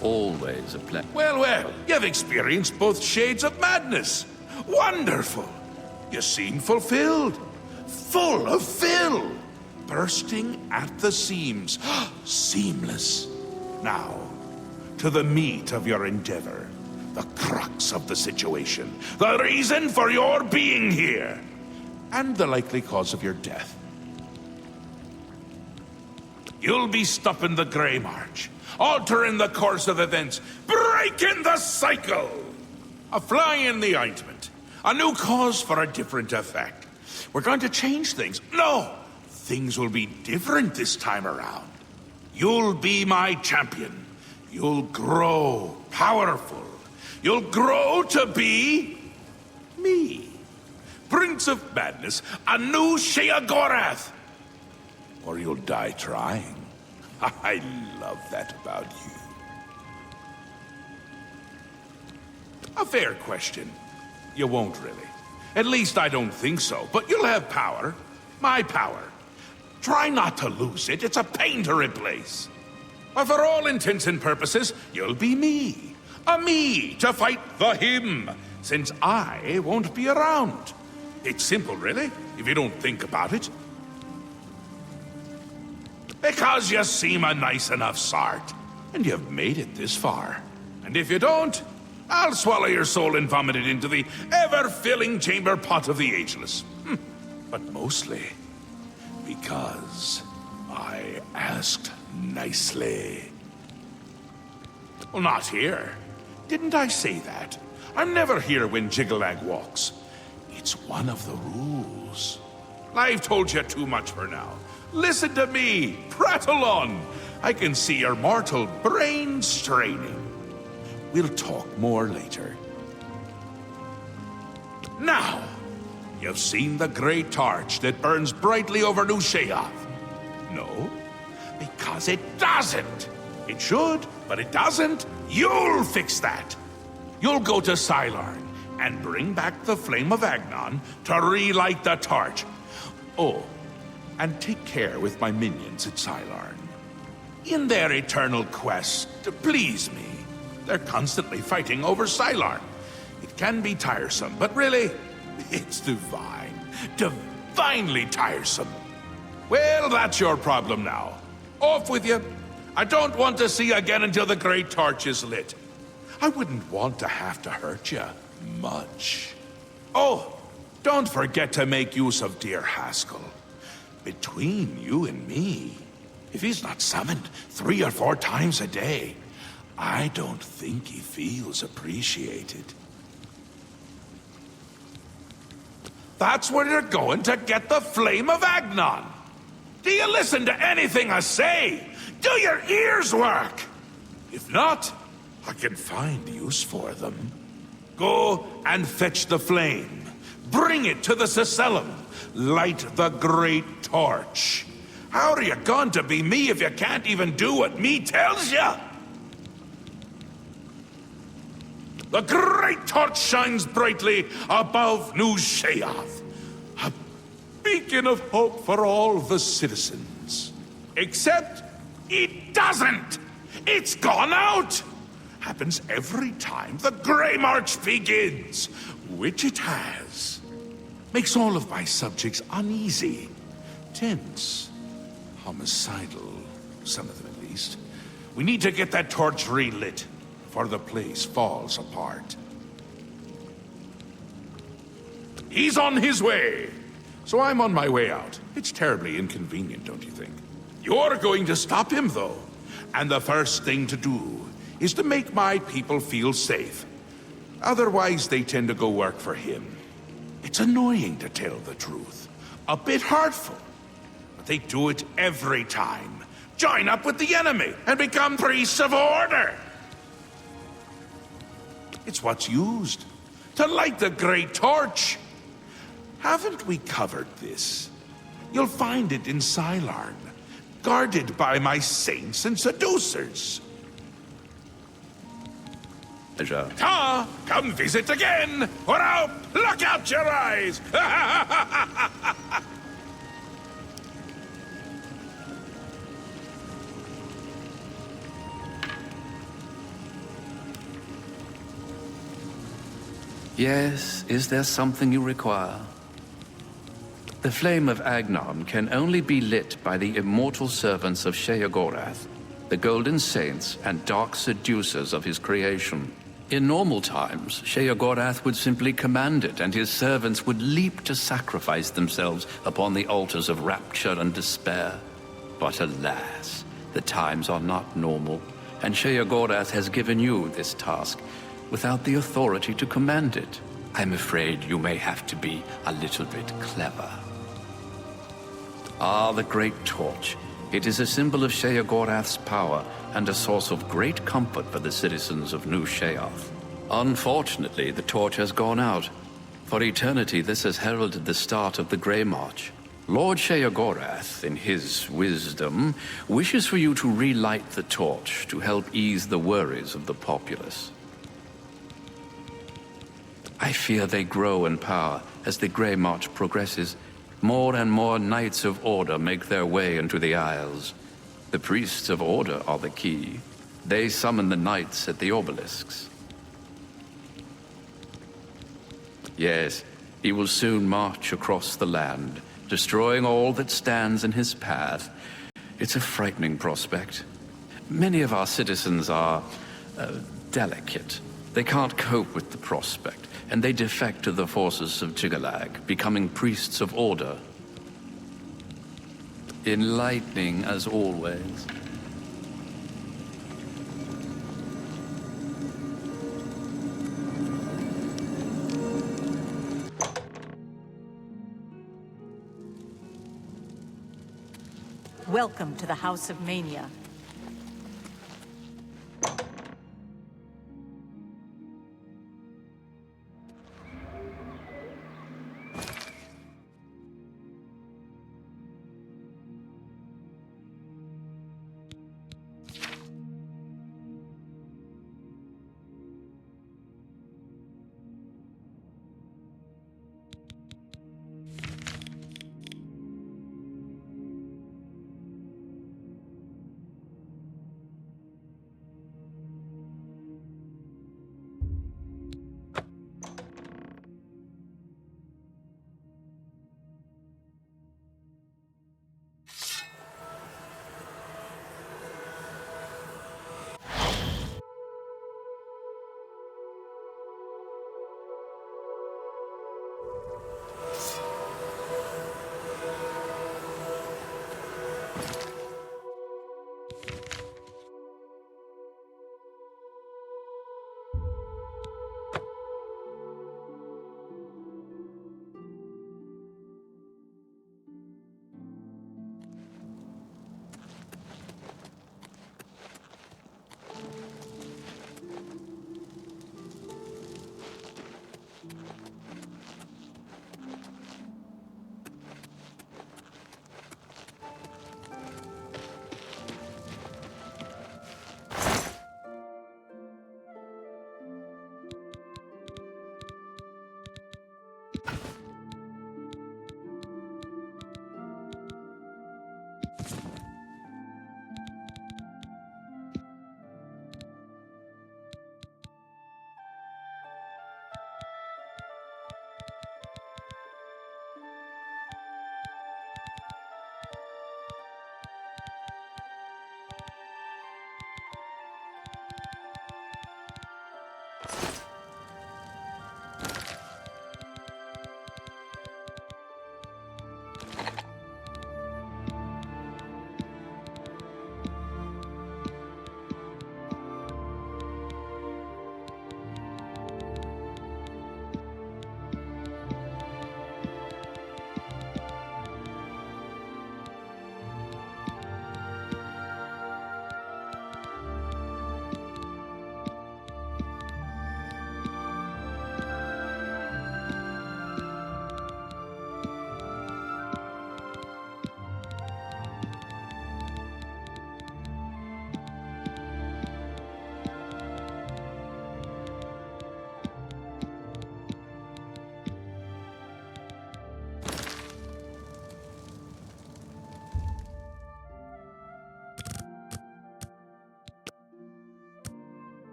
Always a pleasure. Well, well, you've experienced both shades of madness. Wonderful. You seem fulfilled. Full of fill. Bursting at the seams. Seamless. Now, to the meat of your endeavor. The crux of the situation. The reason for your being here. And the likely cause of your death. You'll be stopping the Grey March. Altering the course of events. Breaking the cycle. A fly in the ointment. A new cause for a different effect. We're going to change things. No! Things will be different this time around. You'll be my champion. You'll grow powerful. You'll grow to be... me. Prince of Madness, a new Sheogorath. Or you'll die trying. I love that about you. A fair question. You won't really. At least I don't think so, but you'll have power. My power. Try not to lose it, it's a pain to replace. But for all intents and purposes, you'll be me. A me to fight the him, since I won't be around. It's simple, really, if you don't think about it. Because you seem a nice enough sort, and you've made it this far. And if you don't, I'll swallow your soul and vomit it into the ever-filling chamber pot of the ageless. But mostly because I asked nicely. Well, not here. Didn't I say that? I'm never here when Jiggalag walks. It's one of the rules. I've told you too much for now. Listen to me. Prattle on. I can see your mortal brain straining. We'll talk more later. Now, you've seen the great torch that burns brightly over New Sheoth. No, because it doesn't. It should, but it doesn't. You'll fix that. You'll go to Sylarn and bring back the Flame of Agnon to relight the torch. Oh, and take care with my minions at Sylarn. In their eternal quest to please me, they're constantly fighting over Sylarn. It can be tiresome, but really, it's divine. Divinely tiresome. Well, that's your problem now. Off with you. I don't want to see you again until the great torch is lit. I wouldn't want to have to hurt you much. Oh, don't forget to make use of dear Haskell. Between you and me, if he's not summoned 3 or 4 times a day, I don't think he feels appreciated. That's where you're going to get the Flame of Agnon. Do you listen to anything I say? Do your ears work? If not, I can find use for them. Go and fetch the flame. Bring it to the Cecellum. Light the great torch. How are you going to be me if you can't even do what me tells you? The great torch shines brightly above New Sheoth. A beacon of hope for all the citizens. Except it doesn't! It's gone out! Happens every time the Grey March begins, which it has. Makes all of my subjects uneasy, tense, homicidal, some of them at least. We need to get that torch relit, for the place falls apart. He's on his way, so I'm on my way out. It's terribly inconvenient, don't you think? You're going to stop him, though. And the first thing to do is to make my people feel safe. Otherwise, they tend to go work for him. It's annoying, to tell the truth. A bit hurtful. But they do it every time. Join up with the enemy and become priests of order. It's what's used to light the great torch. Haven't we covered this? You'll find it in Sylarn, guarded by my saints and seducers. Pleasure. Come visit again, or I'll pluck out your eyes! Yes, is there something you require? The flame of Agnon can only be lit by the immortal servants of Sheogorath, the golden saints and dark seducers of his creation. In normal times, Sheogorath would simply command it, and his servants would leap to sacrifice themselves upon the altars of rapture and despair. But alas, the times are not normal, and Sheogorath has given you this task without the authority to command it. I'm afraid you may have to be a little bit clever. Ah, the Great Torch. It is a symbol of Sheogorath's power and a source of great comfort for the citizens of New Sheoth. Unfortunately, the torch has gone out. For eternity, this has heralded the start of the Grey March. Lord Sheogorath, in his wisdom, wishes for you to relight the torch to help ease the worries of the populace. I fear they grow in power as the Grey March progresses. More and more Knights of Order make their way into the Isles. The Priests of Order are the key. They summon the Knights at the obelisks. Yes, he will soon march across the land, destroying all that stands in his path. It's a frightening prospect. Many of our citizens are delicate. They can't cope with the prospect, and they defect to the forces of Jigalag, becoming priests of order. Enlightening as always. Welcome to the House of Mania.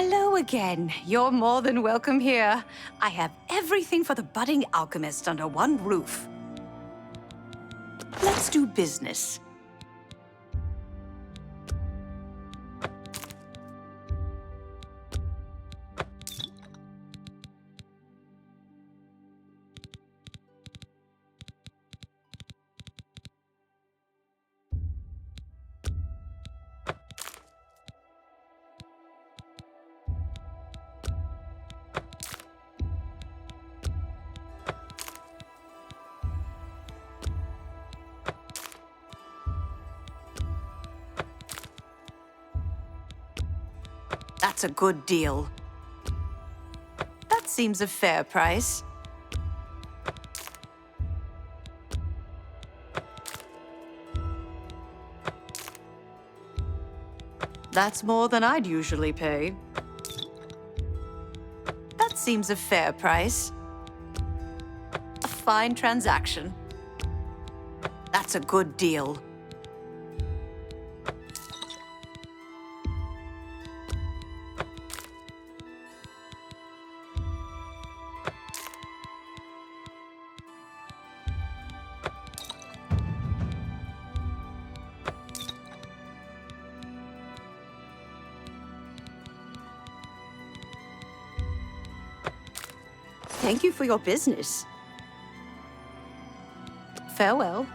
Hello again. You're more than welcome here. I have everything for the budding alchemist under one roof. Let's do business. That's a good deal. That seems a fair price. That's more than I'd usually pay. That seems a fair price. A fine transaction. That's a good deal. Thank you for your business. Farewell.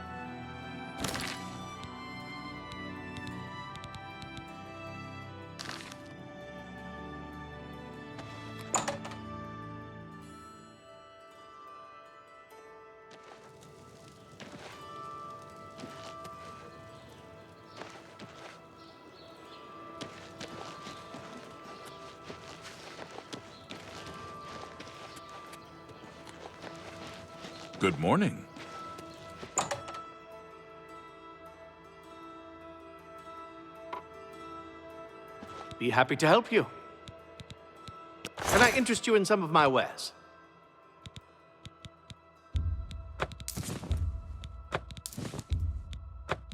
Good morning. Be happy to help you. Can I interest you in some of my wares?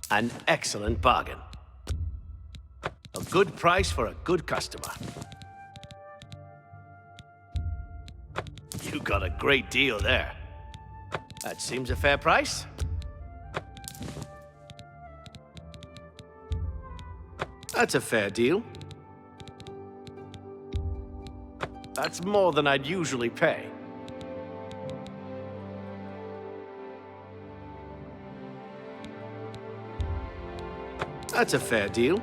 An excellent bargain. A good price for a good customer. You got a great deal there. That seems a fair price. That's a fair deal. That's more than I'd usually pay. That's a fair deal.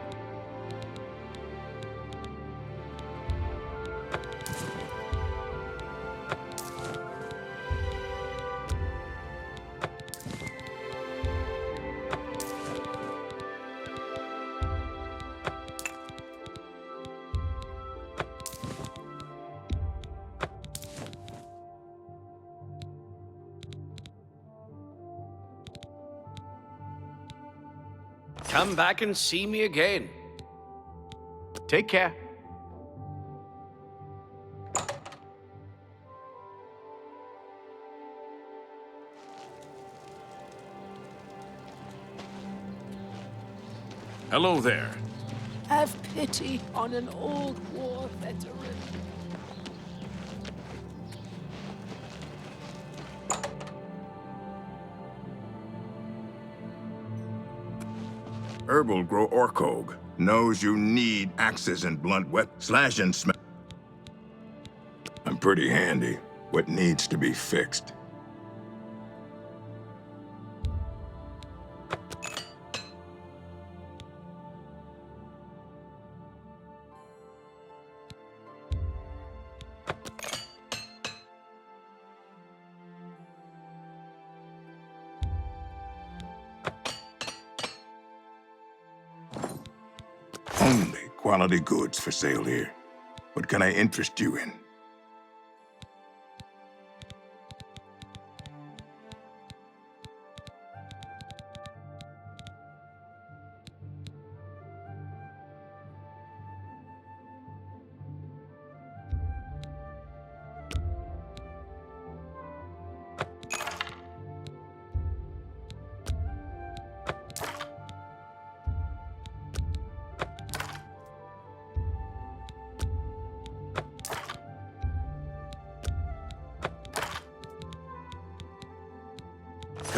Come back and see me again. Take care. Hello there. Have pity on an old war veteran. Herbal grow Orkog. Knows you need axes and blunt slash and smash. I'm pretty handy. What needs to be fixed? Only quality goods for sale here. What can I interest you in?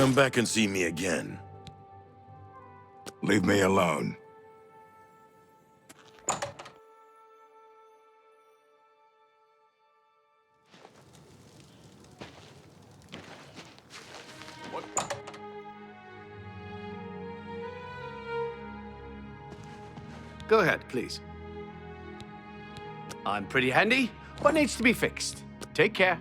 Come back and see me again. Leave me alone. Go ahead, please. I'm pretty handy. What needs to be fixed? Take care.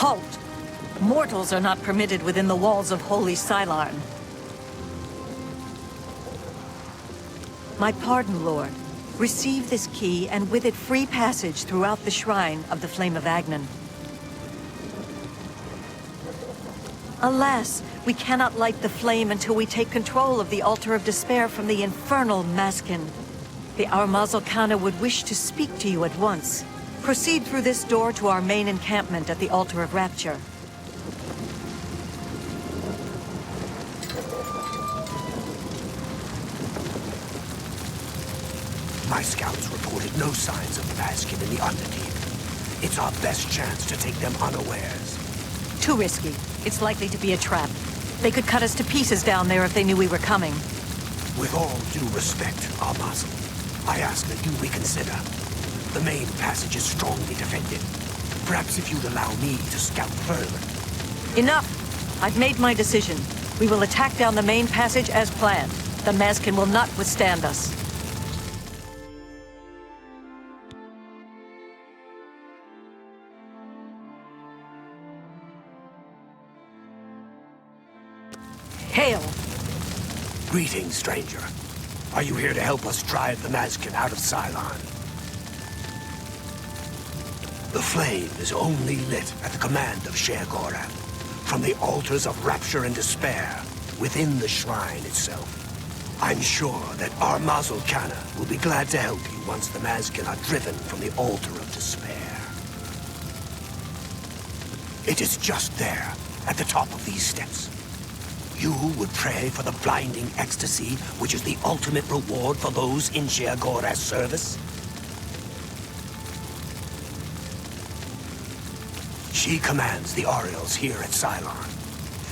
Halt! Mortals are not permitted within the walls of Holy Silarn. My pardon, Lord. Receive this key, and with it free passage throughout the shrine of the Flame of Agnon. Alas, we cannot light the flame until we take control of the Altar of Despair from the infernal Maskin. The Armazel Kana would wish to speak to you at once. Proceed through this door to our main encampment at the Altar of Rapture. My scouts reported no signs of the Maskin in the Underdeep. It's our best chance to take them unawares. Too risky. It's likely to be a trap. They could cut us to pieces down there if they knew we were coming. With all due respect, Armazel, I ask that you reconsider. The main passage is strongly defended. Perhaps if you'd allow me to scout further. Enough! I've made my decision. We will attack down the main passage as planned. The Maskin will not withstand us. Hail! Greetings, stranger. Are you here to help us drive the Maskin out of Cylon? The flame is only lit at the command of Sheogorath, from the altars of rapture and despair within the shrine itself. I'm sure that Armazel Kana will be glad to help you once the Maskin are driven from the altar of despair. It is just there, at the top of these steps. You would pray for the blinding ecstasy, which is the ultimate reward for those in Sheogorath's service? She commands the Orioles here at Cylon.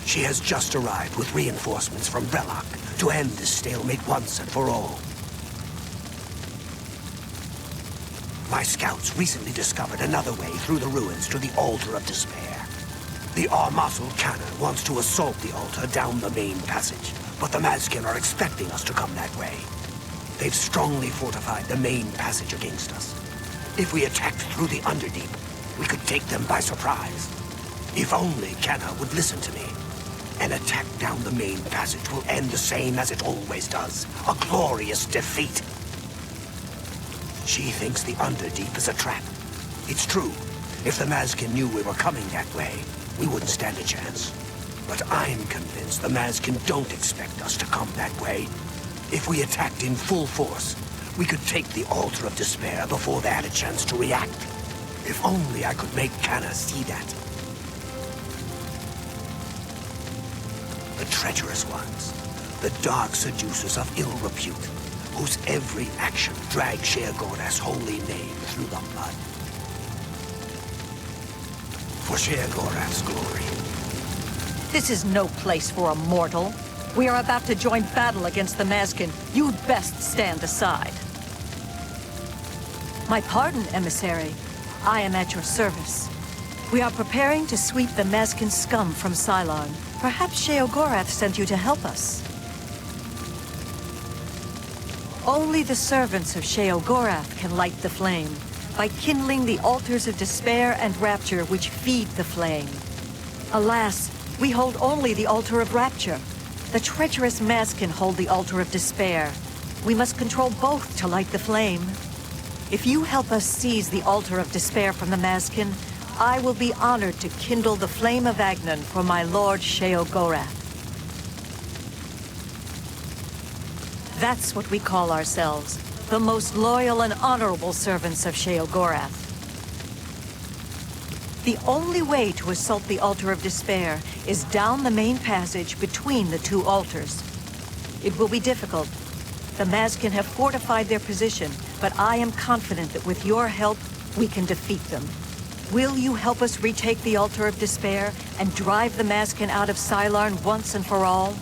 She has just arrived with reinforcements from Relok to end this stalemate once and for all. My scouts recently discovered another way through the ruins to the Altar of Despair. The Armazel Kana wants to assault the altar down the main passage, but the Maskin are expecting us to come that way. They've strongly fortified the main passage against us. If we attacked through the Underdeep, we could take them by surprise. If only Kana would listen to me. An attack down the main passage will end the same as it always does. A glorious defeat. She thinks the Underdeep is a trap. It's true. If the Maskin knew we were coming that way, we wouldn't stand a chance. But I'm convinced the Maskin don't expect us to come that way. If we attacked in full force, we could take the Altar of Despair before they had a chance to react. If only I could make Kana see that. The treacherous ones, the dark seducers of ill repute, whose every action drags Sheogorath's holy name through the mud. For Sheogorath's glory. This is no place for a mortal. We are about to join battle against the Maskin. You'd best stand aside. My pardon, emissary. I am at your service. We are preparing to sweep the Maskin scum from Cylon. Perhaps Sheogorath sent you to help us. Only the servants of Sheogorath can light the flame, by kindling the altars of despair and rapture which feed the flame. Alas, we hold only the altar of rapture. The treacherous Maskin hold the altar of despair. We must control both to light the flame. If you help us seize the altar of despair from the Maskin, I will be honored to kindle the flame of Agnon for my lord Sheogorath. That's what we call ourselves, the most loyal and honorable servants of Sheogorath. The only way to assault the Altar of Despair is down the main passage between the two altars. It will be difficult. The Maskin have fortified their position, but I am confident that with your help, we can defeat them. Will you help us retake the Altar of Despair and drive the Maskin out of Cylon once and for all?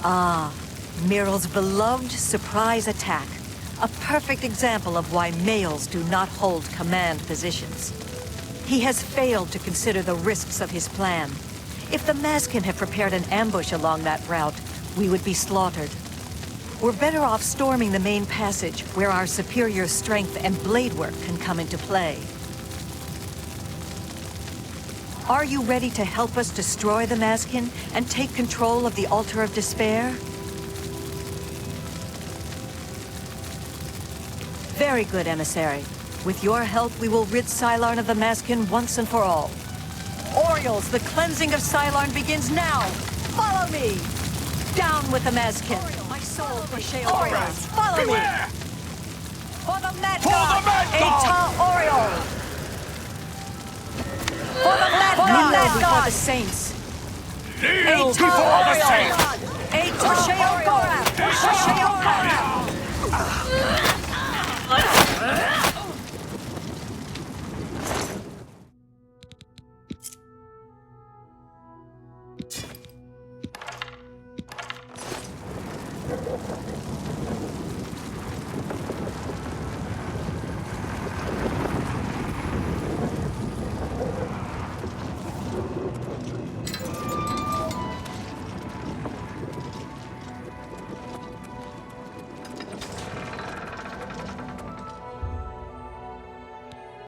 Ah, Miral's beloved surprise attack. A perfect example of why males do not hold command positions. He has failed to consider the risks of his plan. If the Maskin had prepared an ambush along that route, we would be slaughtered. We're better off storming the main passage, where our superior strength and blade work can come into play. Are you ready to help us destroy the Mazkin and take control of the Altar of Despair? Very good, Emissary. With your help, we will rid Cylon of the Mazkin once and for all. Orioles, the cleansing of Cylon begins now! Follow me! Down with the Mazkin! My soul for Sheogorath! Follow Beware! me! For the Mad For God! the Mad God! Eta Oriole! For the Mad God! Before the Saints! Kneel Eta before the Oriole! saints! Eta Sheogorath! For Sheogorath!